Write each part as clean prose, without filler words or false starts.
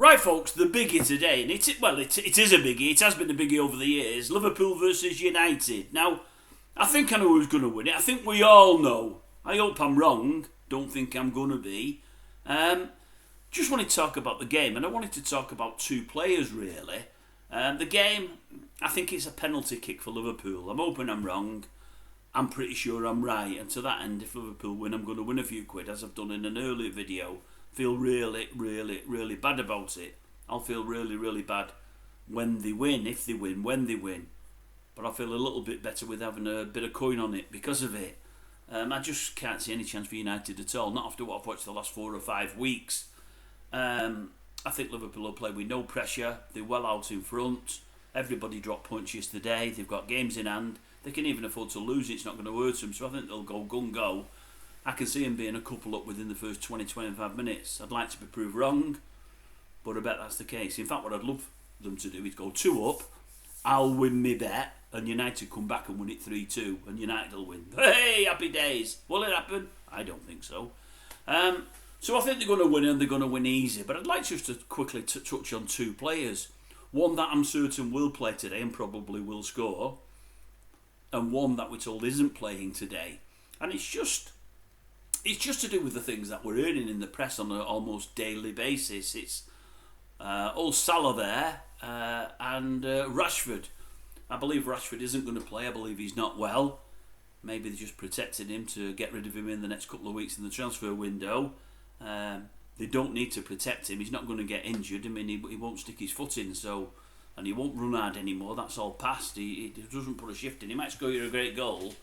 Right, folks, the biggie today, and it is a biggie. It has been a biggie over the years. Liverpool versus United. Now, I think I know who's going to win it. I think we all know. I hope I'm wrong. Don't think I'm going to be. Just wanted to talk about the game, and I wanted to talk about two players, really. The game, I think it's a penalty kick for Liverpool. I'm hoping I'm wrong. I'm pretty sure I'm right. And to that end, if Liverpool win, I'm going to win a few quid, as I've done in an earlier video. Feel really, really, really bad about it. I'll feel really, really bad when they win, if they win, when they win. But I feel a little bit better with having a bit of coin on it because of it. I just can't see any chance for United at all, not after what I've watched the last 4 or 5 weeks. I think Liverpool will play with no pressure. They're well out in front. Everybody dropped points yesterday. They've got games in hand. They can even afford to lose. It's not going to hurt them. So I think they'll go gung-go. I can see him being a couple up within the first 20-25 minutes. I'd like to be proved wrong, but I bet that's the case. In fact, what I'd love them to do is go 2 up, I'll win me bet, and United come back and win it 3-2, and United will win. Hey, happy days. Will it happen? I don't think so. So I think they're going to win, and they're going to win easy. But I'd like just to quickly touch on 2 players. One that I'm certain will play today and probably will score, and one that we're told isn't playing today. And it's just to do with the things that we're hearing in the press on an almost daily basis. It's old SALAH there and Rashford. I believe Rashford isn't going to play. I believe he's not well. Maybe they just protected him to get rid of him in the next couple of weeks in the transfer window. They don't need to protect him. He's not going to get injured. I mean, he won't stick his foot in, and he won't run hard anymore. That's all past. He doesn't put a shift in. He might score you a great goal,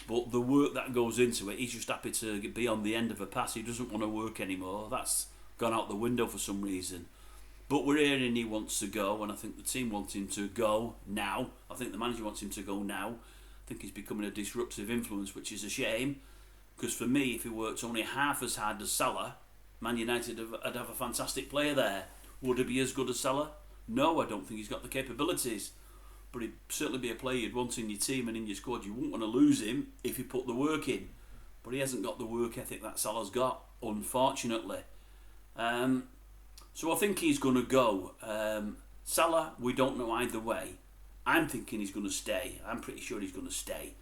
but the work that goes into it, he's just happy to be on the end of a pass. He doesn't want to work anymore. That's gone out the window for some reason. But we're hearing he wants to go, and I think the team wants him to go now. I think the manager wants him to go now. I think he's becoming a disruptive influence, which is a shame. Because for me, if he worked only half as hard as SALAH, Man United would have a fantastic player there. Would he be as good as SALAH? No, I don't think he's got the capabilities. But he'd certainly be a player you'd want in your team and in your squad. You wouldn't want to lose him if he put the work in. But he hasn't got the work ethic that Salah's got, unfortunately. So I think he's going to go. SALAH, we don't know either way. I'm thinking he's going to stay. I'm pretty sure he's going to stay.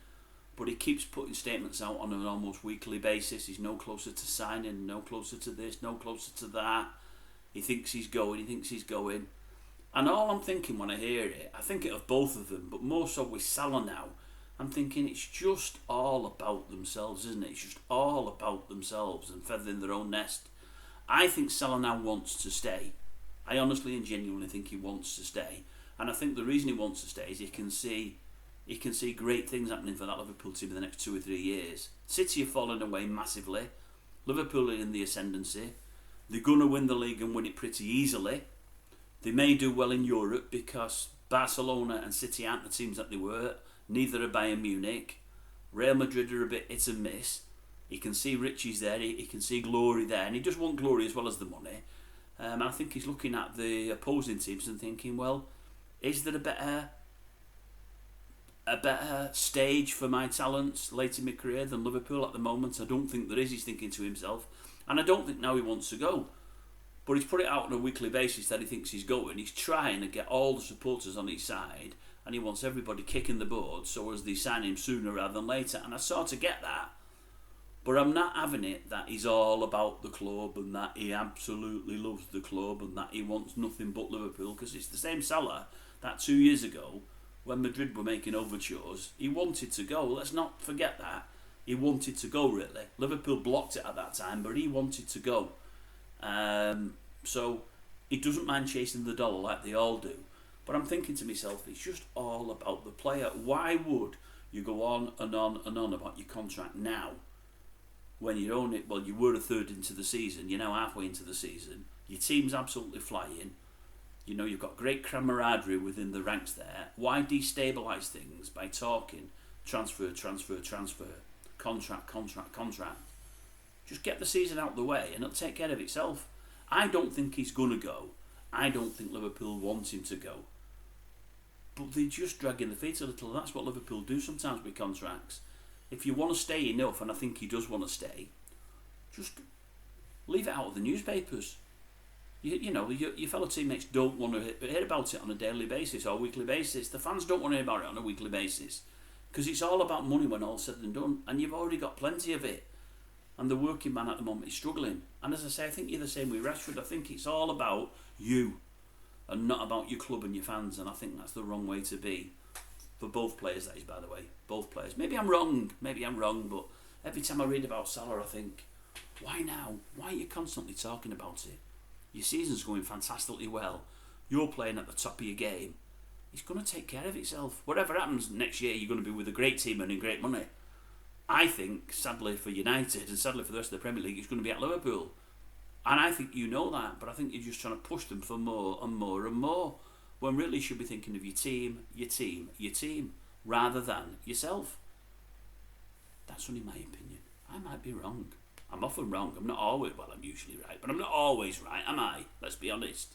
But he keeps putting statements out on an almost weekly basis. He's no closer to signing, no closer to this, no closer to that. He thinks he's going. And all I'm thinking when I hear it, I think it of both of them, but more so with SALAH now, I'm thinking it's just all about themselves, isn't it? It's just all about themselves and feathering their own nest. I think SALAH now wants to stay. I honestly and genuinely think he wants to stay. And I think the reason he wants to stay is he can see great things happening for that Liverpool team in the next 2 or 3 years. City have fallen away massively. Liverpool are in the ascendancy. They're going to win the league and win it pretty easily. They may do well in Europe because Barcelona and City aren't the teams that they were. Neither are Bayern Munich. Real Madrid are a bit hit and miss. He can see riches there, he can see glory there, and he just wants glory as well as the money. And I think he's looking at the opposing teams and thinking, well, is there a better stage for my talents late in my career than Liverpool at the moment? I don't think there is, he's thinking to himself. And I don't think now he wants to go. But he's put it out on a weekly basis that he thinks he's going. He's trying to get all the supporters on his side, and he wants everybody kicking the board so as they sign him sooner rather than later. And I sort of get that. But I'm not having it that he's all about the club and that he absolutely loves the club and that he wants nothing but Liverpool, because it's the same SALAH that 2 years ago, when Madrid were making overtures, he wanted to go. Let's not forget that. He wanted to go, really. Liverpool blocked it at that time, but he wanted to go. So he doesn't mind chasing the dollar like they all do. But I'm thinking to myself, it's just all about the player. Why would you go on and on and on about your contract now when you own it? Well, you were a third into the season. You're now halfway into the season. Your team's absolutely flying. You know, you've got great camaraderie within the ranks there. Why destabilise things by talking transfer, contract? Just get the season out of the way and it'll take care of itself. I don't think he's going to go. I don't think Liverpool want him to go. But they're just dragging the feet a little. That's what Liverpool do sometimes with contracts. If you want to stay enough, and I think he does want to stay, just leave it out of the newspapers. Your fellow teammates don't want to hear about it on a daily basis or weekly basis. The fans don't want to hear about it on a weekly basis because it's all about money when all's said and done, and you've already got plenty of it. And the working man at the moment is struggling. And as I say, I think you're the same with Rashford. I think it's all about you and not about your club and your fans, and I think that's the wrong way to be. For both players, that is, by the way. Both players. Maybe I'm wrong, but every time I read about Salah, I think, why now? Why are you constantly talking about it? Your season's going fantastically well. You're playing at the top of your game. It's going to take care of itself. Whatever happens next year, you're going to be with a great team and in great money. I think, sadly for United and sadly for the rest of the Premier League, it's going to be at Liverpool. And I think you know that, but I think you're just trying to push them for more and more and more. When really you should be thinking of your team, rather than yourself. That's only my opinion. I might be wrong. I'm often wrong. I'm not always, I'm usually right, but I'm not always right, am I? Let's be honest.